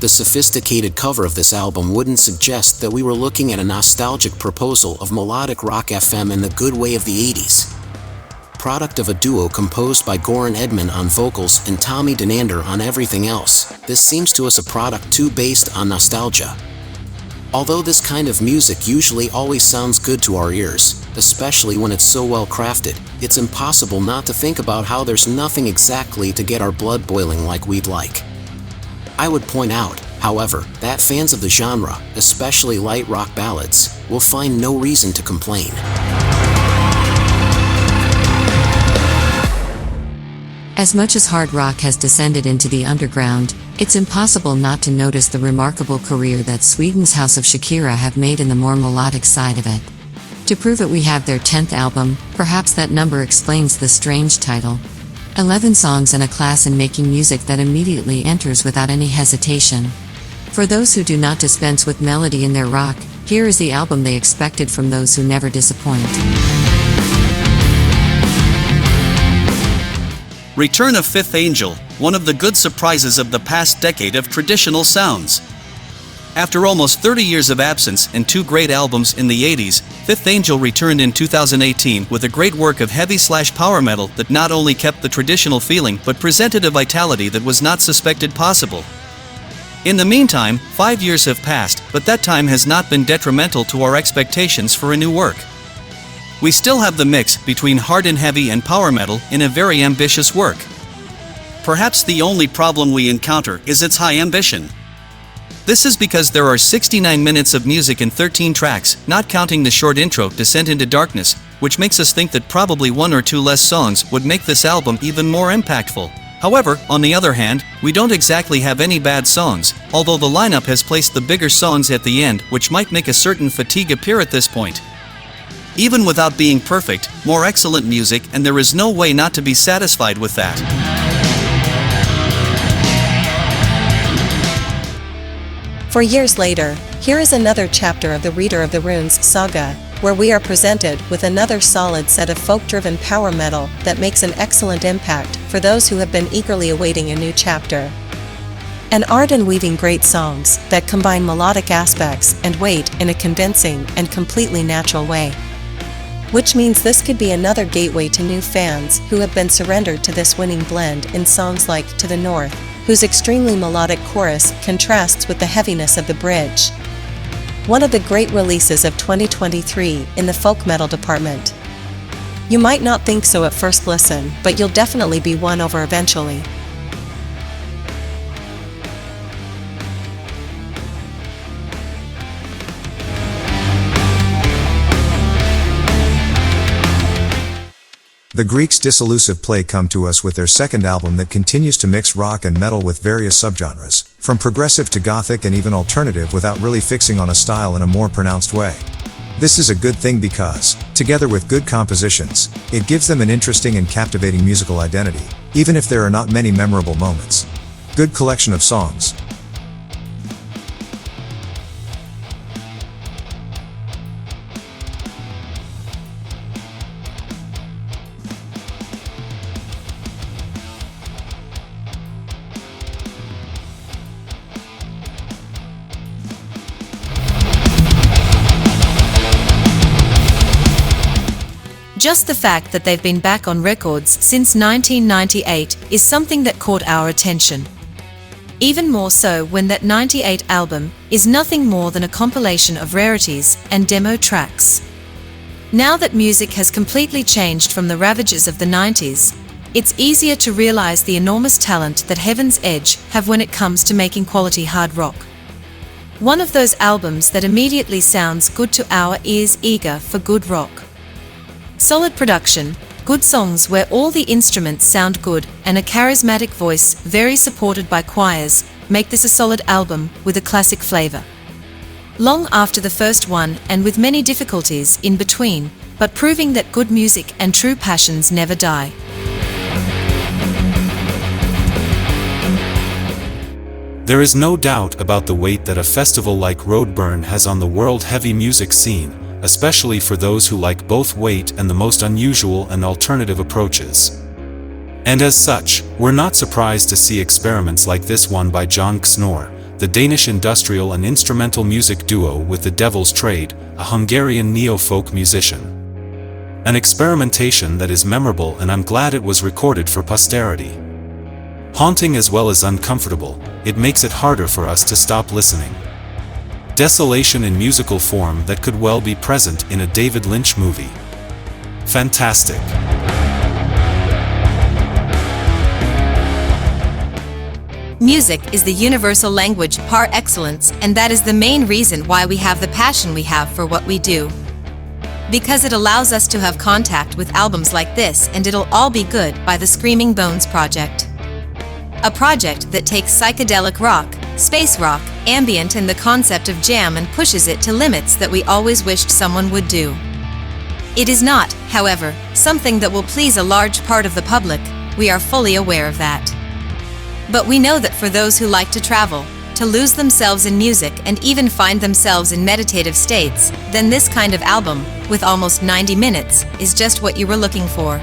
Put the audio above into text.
the sophisticated cover of this album wouldn't suggest that we were looking at a nostalgic proposal of melodic rock FM in the good way of the 80s. Product of a duo composed by Goran Edman on vocals and Tommy Denander on everything else, this seems to us a product too based on nostalgia. Although this kind of music usually always sounds good to our ears, especially when it's so well crafted, it's impossible not to think about how there's nothing exactly to get our blood boiling like we'd like. I would point out, however, that fans of the genre, especially light rock ballads, will find no reason to complain. As much as hard rock has descended into the underground, it's impossible not to notice the remarkable career that Sweden's House of Shakira have made in the more melodic side of it. To prove it, we have their 10th album. Perhaps that number explains the strange title. 11 songs and a class in making music that immediately enters without any hesitation. For those who do not dispense with melody in their rock, here is the album they expected from those who never disappoint. Return of Fifth Angel, one of the good surprises of the past decade of traditional sounds. After almost 30 years of absence and 2 great albums in the 80s, Fifth Angel returned in 2018 with a great work of heavy/power metal that not only kept the traditional feeling but presented a vitality that was not suspected possible. In the meantime, 5 years have passed, but that time has not been detrimental to our expectations for a new work. We still have the mix between hard and heavy and power metal in a very ambitious work. Perhaps the only problem we encounter is its high ambition. This is because there are 69 minutes of music in 13 tracks, not counting the short intro, Descent into Darkness, which makes us think that probably 1 or 2 less songs would make this album even more impactful. However, on the other hand, we don't exactly have any bad songs, although the lineup has placed the bigger songs at the end, which might make a certain fatigue appear at this point. Even without being perfect, more excellent music, and there is no way not to be satisfied with that. For years later, here is another chapter of the Reader of the Runes saga, where we are presented with another solid set of folk-driven power metal that makes an excellent impact for those who have been eagerly awaiting a new chapter. An art in weaving great songs that combine melodic aspects and weight in a convincing and completely natural way. Which means this could be another gateway to new fans who have been surrendered to this winning blend in songs like To the North, whose extremely melodic chorus contrasts with the heaviness of the bridge. One of the great releases of 2023 in the folk metal department. You might not think so at first listen, but you'll definitely be won over eventually. The Greeks Disillusive Play come to us with their second album that continues to mix rock and metal with various subgenres, from progressive to gothic and even alternative, without really fixing on a style in a more pronounced way. This is a good thing because, together with good compositions, it gives them an interesting and captivating musical identity, even if there are not many memorable moments. Good collection of songs. Just the fact that they've been back on records since 1998 is something that caught our attention. Even more so when that 98 album is nothing more than a compilation of rarities and demo tracks. Now that music has completely changed from the ravages of the 90s, it's easier to realize the enormous talent that Heaven's Edge have when it comes to making quality hard rock. One of those albums that immediately sounds good to our ears, eager for good rock. Solid production, good songs where all the instruments sound good, and a charismatic voice, very supported by choirs, make this a solid album with a classic flavor. Long after the first one, and with many difficulties in between, but proving that good music and true passions never die. There is no doubt about the weight that a festival like Roadburn has on the world heavy music scene, especially for those who like both weight and the most unusual and alternative approaches. And as such, we're not surprised to see experiments like this one by Cxnnor, the Danish industrial and instrumental music duo with the Devil's Trade, a Hungarian neo-folk musician. An experimentation that is memorable, and I'm glad it was recorded for posterity. Haunting as well as uncomfortable, it makes it harder for us to stop listening. Desolation in musical form that could well be present in a David Lynch movie. Fantastic. Music is the universal language par excellence, and that is the main reason why we have the passion we have for what we do. Because it allows us to have contact with albums like this and It'll All Be Good by the Screaming Bones project. A project that takes psychedelic rock, space rock, ambient and the concept of jam and pushes it to limits that we always wished someone would do. It is not, however, something that will please a large part of the public, we are fully aware of that. But we know that for those who like to travel, to lose themselves in music and even find themselves in meditative states, then this kind of album, with almost 90 minutes, is just what you were looking for.